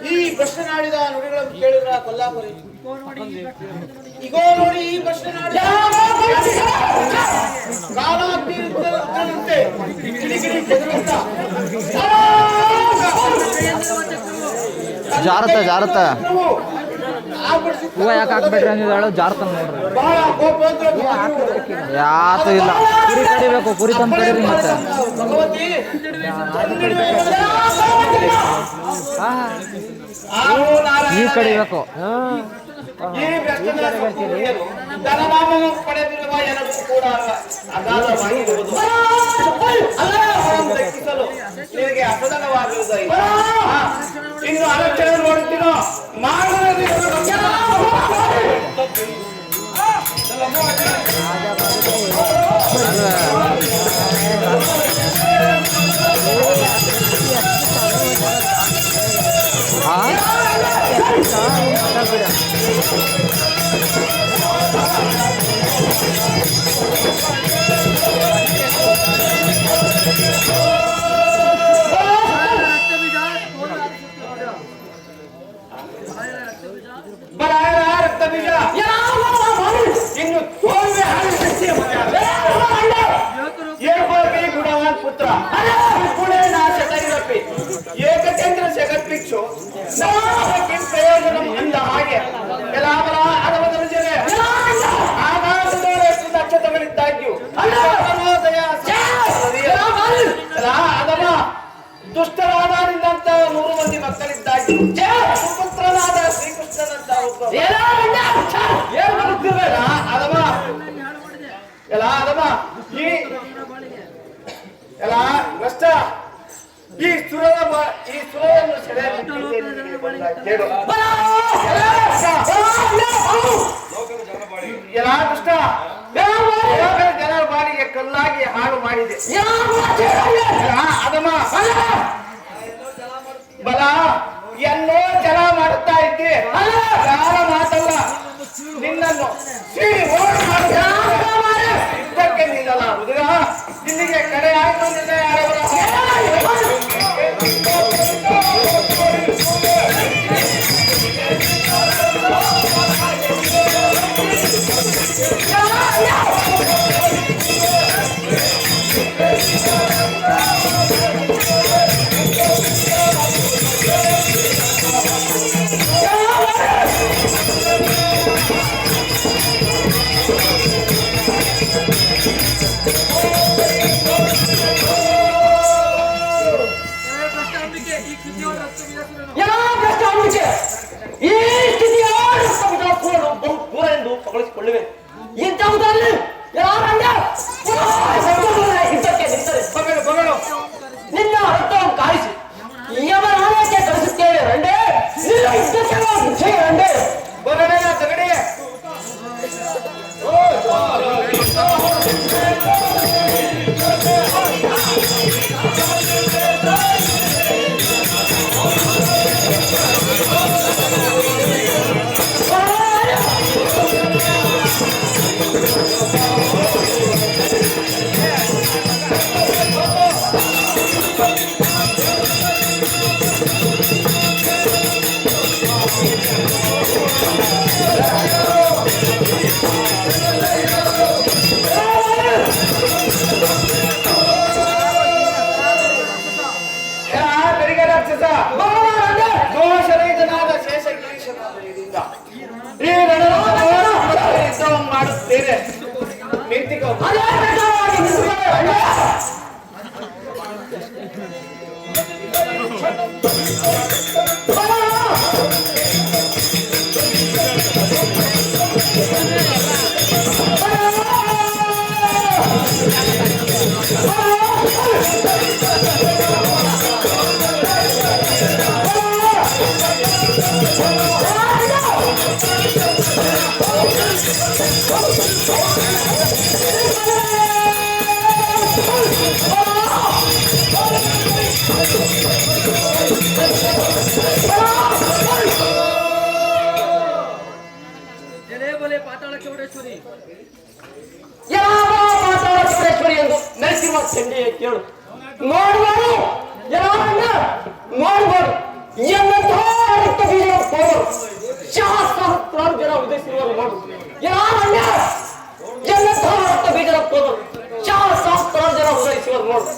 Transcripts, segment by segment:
ಈ ಪ್ರಶ್ನೆ ನಾಡಿದ ನುಡಿಗಳನ್ನು ಕೇಳಿದ್ರ ಕೊಲ್ಲಾಪುರಿ ಈಗೋ ನೋಡಿ ಈ ಪ್ರಶ್ನೆ ನಾಡಿದ ಕಾಲಾಗ್ನಿಯಂತೆ ಕಿಡಿಕಿಡಿ ಬೆದರುತ್ತ ಜಾರತ್ತ ಹೂವ ಯಾಕೆ ಹಾಕ್ಬೇಡ್ರಿ ಅಂದಿದ್ದಾಳು ಜಾರತ ನೋಡ್ರಿ ಯಾತು ಇಲ್ಲ ಕುರಿ ಕಡಿಬೇಕು ಕುರಿ ತಂದು ಕಡೀರಿ ಮತ್ತೆ ಈ ಕಡಿಬೇಕು ಈ ಧನನಾಮವನ್ನು ಪಡೆದಿರುವ ಎಲ್ಲರೂ ಕೂಡ ಅಗಾಧವಾಗಿರುವುದು ನಿನಗೆ ಅಸದನವಾಗಿರುವುದು ಇನ್ನು ಅಲಕ್ಷಣ ನೋಡುತ್ತೀನೋ ರಕ್ತ ಬೀಜ ಇನ್ನು ಗುಣವಾನ್ ಪುತ್ರ ಪುಣೆ ನಾಶ ತೈರಪ್ಪಿ ಏಕಚಂದ್ರ ಜಗತ್ಪಿಕ್ಷು ಪ್ರಯೋಜನ ಅಂದ ಹಾಗೆ ಕೆಲವರ ಅದವದರ ಜನ ಆಕಾಶದಷ್ಟು ನಕ್ಷತ್ರಗಳಿದ್ದಾಗ್ಯೂ ಅದವ ದುಷ್ಟರಾದ 100 ಮಂದಿ ಮಕ್ಕಳಿದ್ದಾಗ್ಯೂ ಸುಪುತ್ರನಾದ ಶ್ರೀಕೃಷ್ಣನಂತ ಏನ್ ಬರುತ್ತಿರಲ್ಲ ಅದವ ಎಲ್ಲ ಅದವ ಎಲ್ಲ ನಷ್ಟ ಈ ಸುರವನ್ನು ಸೆರೆ ಎಲ್ಲ ದುಷ್ಟ ಜನರ ಬಾಳಿಗೆ ಕಲ್ಲಾಗಿ ಹಾಳು ಮಾಡಿದೆ ಅದಮ್ಮ ಬಲ ಎಲ್ಲೋ ಜಲ ಮಾಡುತ್ತಾ ಇದ್ದೆ ಯಾರ ಮಾತಲ್ಲ ನಿನ್ನನ್ನು ಯುದ್ಧಕ್ಕೆ ನಿಲ್ಲಲ್ಲ ಹುಡುಗ ಇಲ್ಲಿಗೆ ಕಡೆ ಆಯ್ತು ನಿನ್ನ ಪಗಳಿಸಿಕೊಳ್ಳುವೆ ಇಂಥವುದರಲ್ಲಿ ನಿನ್ನ ರಕ್ತವನ್ನು ಕಾಯಿಸಿ ಯಮನಾಲಯಕ್ಕೆ ಕಳಿಸುತ್ತೇವೆ ರಂಡೆ ರಂಡೆ ಬರಡೆ ತಗಡೆ ದೋಷರಹಿತನಾದ ಶೇಷಗಿರೀಶನಾದ ಈ ಮಾಡುತ್ತೇನೆ ನಿಮ್ಮ ಚಂಡಿಯ ಕೇಳು ನೋಡ್ಬಾರು ನೋಡ್ಬಾರು ಎಂತ ಬೀಜ ಸಹಸ್ರಾರು ಜನ ಉದಯಿಸಿರುವರು ನೋಡು ಯಾರಣ್ಣ ಎಂತ ರಕ್ತ ಬೀಜದ ಹೋದರು ಸಹಸ್ರಾರು ಜನ ಉದಯಿಸುವರು ನೋಡು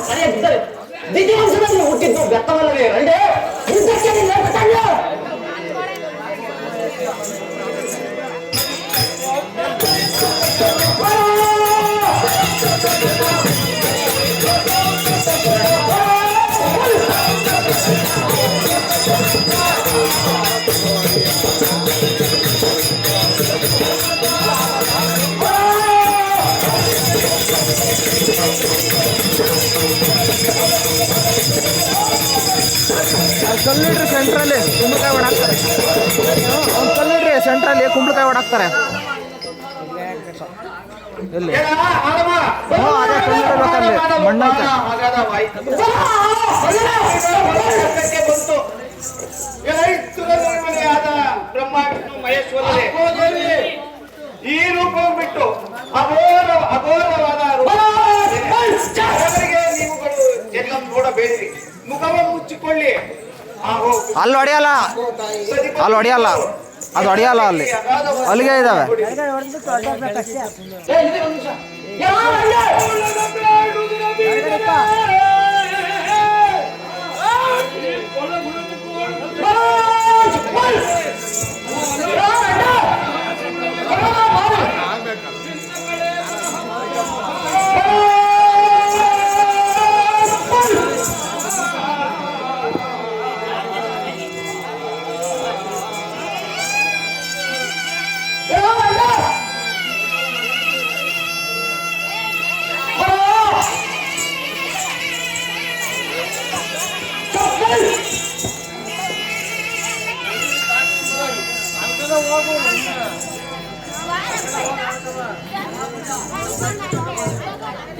ಕರೆಯಿದ್ದಾರೆ ದಿತಿವಂಶದಲ್ಲಿ ಹುಟ್ಟಿದ್ದು ಬೆತ್ತವಲ್ಲವೇ ರಂಡೆ ಯುದ್ಧಕ್ಕೆ ಕಲ್ಲಿಡ್ರಿ ಸೆಂಟ್ರಲ್ಲಿ ಕುಂಬಳಕಾಯಿ ಹೊಡಾಕ್ತಾರೆ ಕಲ್ಲಿಡ್ರಿ ಸೆಂಟ್ರಲ್ಲಿ ಕುಂಬಳಕಾಯಿ ಹೊಡಾಕ್ತಾರೆ ಎಲ್ಲಿ ಅದೇ ಕಲ್ಲಿಡಬೇಕಲ್ಲಿ ಮಣ್ಣೈತೆ ಬ್ರಹ್ಮ ವಿಷ್ಣು ಮಹೇಶ್ವರರೇ ಈ ರೂಪ ಬಿಟ್ಟು ಅಘೋರವಾದ ನೀವುಗಳು ಎಲ್ಲ ನೋಡಬೇಡಿರಿ ಮುಖವನ್ನು ಮುಚ್ಚಿಕೊಳ್ಳಿ ಅಲ್ಲಿ ಹೊಡೆಯಲ್ಲ ಅಲ್ಲಿ ಹೊಡೆಯಲ್ಲ ಅದು ಹೊಡೆಯಲ್ಲ ಅಲ್ಲಿ ಅಲ್ಲಿಗೆ ಇದಾವೆ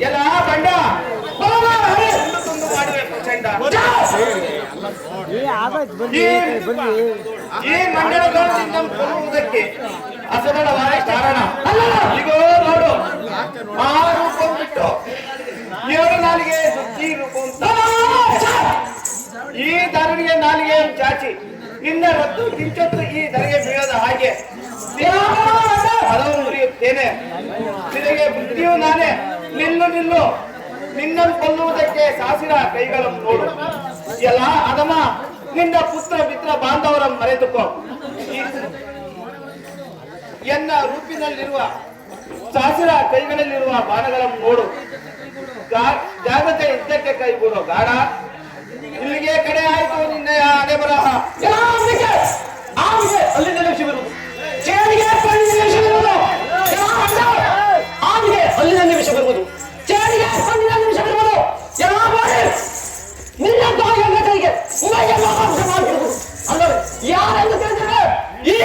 ಎಲ್ಲ ಬಂಡ ಮಾಡಬೇಕು ಚಂಡ ಈ ಮಂಡಳಗಳನ್ನು ಕೊಲ್ಲುವುದಕ್ಕೆ ಅಸರಳವಾದ ಕಾರಣ ಈಗೋ ನೋಡು ಆ ರೂಪ ಬಿಟ್ಟು ಎರಡು ನಾಲಿಗೆ ಸುತ್ತಿ ರೂಪ ಈ ಧರಣಿಗೆ ನಾಲಿಗೆ ಚಾಚಿ ನಿನ್ನ ರದ್ದು ಕಿಂಚೊತ್ತು ಈ ಧರೆಗೆ ಬೀಳದ ಹಾಗೆ ಹಲವು ಮುರಿಯುತ್ತೇನೆ ನಿನಗೆ ಬುದ್ಧಿಯೂ ನಾನೇ ನಿನ್ನನ್ನು ಕೊಲ್ಲುವುದಕ್ಕೆ ಸಾಸಿರ ಕೈಗಳನ್ನು ನೋಡು ಎಲ್ಲ ಅದಮ ನಿನ್ನ ಪುತ್ರ ಮಿತ್ರ ಬಾಂಧವರ ಮರೆತುಕೋ ಎನ್ನ ರೂಪಿನಲ್ಲಿರುವ ಸಾಸಿರ ಕೈಗಳಲ್ಲಿರುವ ಬಾಣಗಳನ್ನು ನೋಡು ಜಾಗತೆ ಇದ್ದಕ್ಕೆ ಕೈಗೂಡೋ ಗಾಢ ಇಲ್ಲಿಗೆ ಕಡೆ ಆಯ್ತು ನಿನ್ನ ಹಣೆ ಬರಹ ಅಲ್ಲಿಂದ ಲಕ್ಷ್ಯ ಬರುವುದು ಅಲ್ಲಿನ ನಿಮಿಷ ಬರ್ಬೋದು ನಿಮಿಷ ಬರ್ಬೋದು ಎಲ್ಲ ಮಾಡಿ ನಿನ್ನ ಕೈಗೆ ಅಲ್ಲವೇ ಯಾರೆಂದು ತಿಳಿದಿರುವೆ ಈ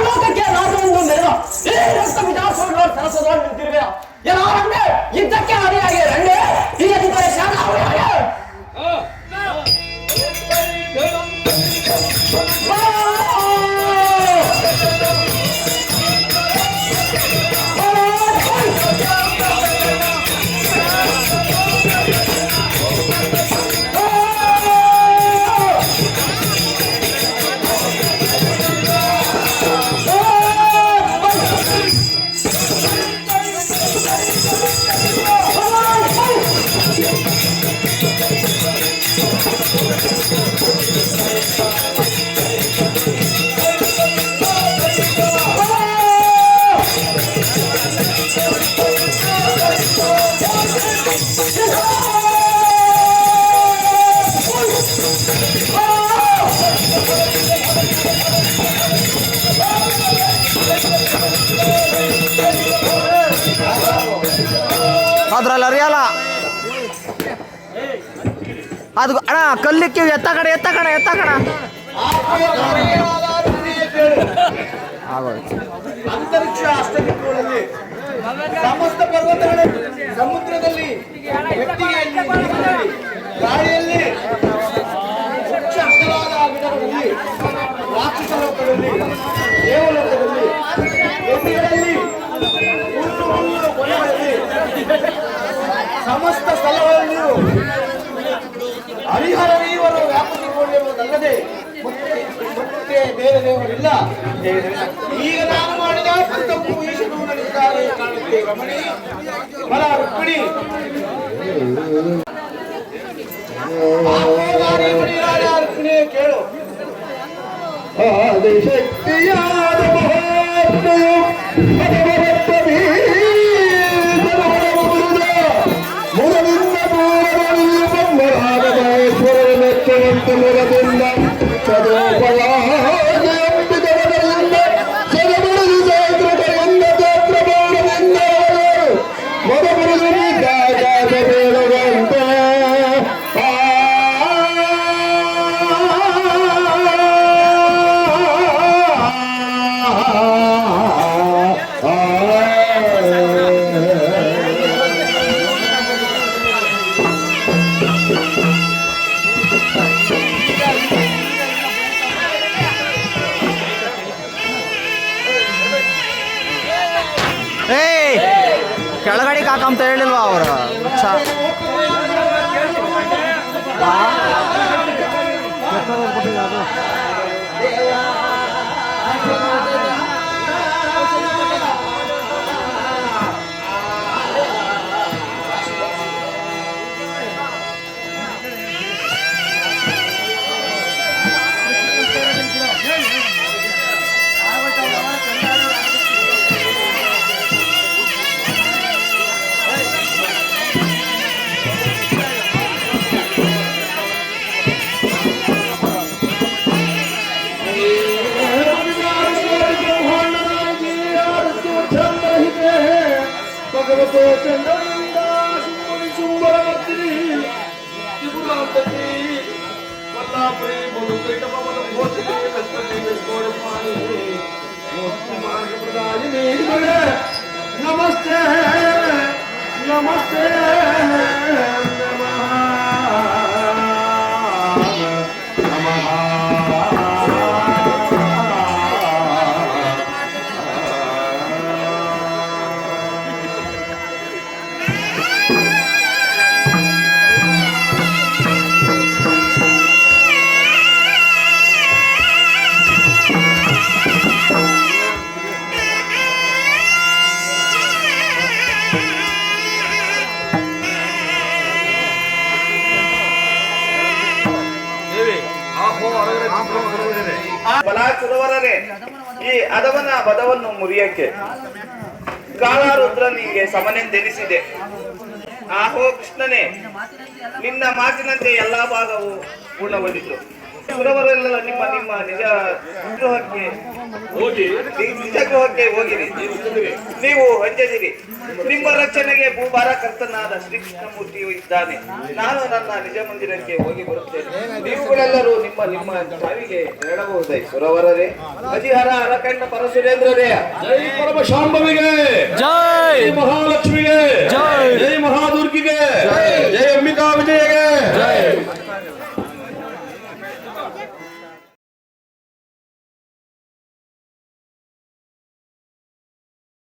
ಲೋಕಕ್ಕೆ ರಾಜವೊಂದು ನೆರವ ಈ ರಕ್ತ ವಿಧಾನಸಭೆ ಸರಸದೊಳಗೆ ನಿಂತಿರುವೆ ಯಾರನ್ನೇ ಯುದ್ಧಕ್ಕೆ ಅಡಿಯಾಗಿ ರಂಡೆ ಈ ಅಧಿಕಾರ ಶಾಖ ಅದ್ರಲ್ಲಿ ಅರಿಯಲ್ಲ ಅದು ಅಣ್ಣ ಕಲ್ಲಿಕ್ಕಿ ಎತ್ತ ಕಡೆ ಅಂತರಿಕ್ಷ ಅಷ್ಟದಿಕ್ಕುಗಳಲ್ಲಿ ಸಮಸ್ತ ಪರ್ವತಗಳಲ್ಲಿ ಸಮುದ್ರದಲ್ಲಿ ಗಾಳಿಯಲ್ಲಿ ರಾಕ್ಷಸ ಲೋಕದಲ್ಲಿ ದೇವಲೋಕದಲ್ಲಿ ದೇವರಿಲ್ಲ. ಈಗ ನಾನು ಮಾಡಿದ ತಪ್ಪು ಈಶನು ನಡೆಸಿದ್ದಾರೆ ಕಾಣುತ್ತೆ. ರಮಣಿ ಬಲ ರುಕ್ಮಿಣಿ ರುಕ್ಮಿಣಿ ಕೇಳು. ಆದಿಶಕ್ತಿಯಾದ ಮಹಾತ್ಮೆಯು ಮುರದಿಂದ ಸದೋಪಯಾಗಿಂದ ಸದಬಡಿದು ಕ್ಷೇತ್ರಗಳಿಂದ ಕ್ಷೇತ್ರಭಾವದಿಂದ ಮೊದಬಡಿದು ಜಾಗ ಬೇಡವಂತೆ ಕೆಳಗಡೆ ಕಾಕಂತ ಹೇಳಿಲ್ವಾ ಅವರು? ಭಗವತೋ ಚಂದ್ರನಿಂದ ಶುಂಭರ ಮರ್ತಿನಿ ತ್ರಿಪುರಾಂತತಿ ಕೊಲ್ಲಾಪುರಿ ಬಲು ಕೈಟಪ ಬಲು ಘೋಷಿನಿ ಕಸ್ತತಿ ವಿಸ್ಕೋಡಮಾನಿ ಮೋಸ್ತಿ ಮಾರ್ಗ ಪ್ರದಾಯಿನಿ ನಮಸ್ತೆ ನಮಸ್ತೆ ಬಲಾಸುರವರೇ, ಈ ಅದವನ ಬದವನ್ನು ಮುರಿಯಕ್ಕೆ ಕಾಳಾರುದ್ರನಿಗೆ ಸಮನೆಂದೆನಿಸಿದೆ. ಆಹೋ ಕೃಷ್ಣನೇ, ನಿನ್ನ ಮಾತಿನಂತೆ ಎಲ್ಲಾ ಭಾಗವು ಪೂರ್ಣಗೊಂಡಿತು. ಸುರವರೆಲ್ಲ ನಿಮ್ಮ ನಿಮ್ಮ ನಿಜ ಗೃಹಕ್ಕೆ ಹೋಗಿರಿ. ನೀವು ಅಂಜದಿರಿ. ನಿಮ್ಮ ರಕ್ಷಣೆಗೆ ಭೂಭಾರ ಕರ್ತನಾದ ಶ್ರೀಕೃಷ್ಣಮೂರ್ತಿಯು ಇದ್ದಾನೆ. ನಾನು ನನ್ನ ನಿಜ ಮಂದಿರಕ್ಕೆ ಹೋಗಿ ಬರುತ್ತೇನೆ. ನೀವುಗಳೆಲ್ಲರೂ ನಿಮ್ಮ ನಿಮ್ಮ ಸಾವಿಗೆ ತೆರಳಬಹುದೇ? ಸುರವರರೇ, ಅಜಿಹರ ಅರಕಂಡ ಪರಶುರೇಂದ್ರರೇ, ಜೈ ಪರಮ ಶಾಂಭವಿಗೆ, ಜೈ ಮಹಾಲಕ್ಷ್ಮಿ.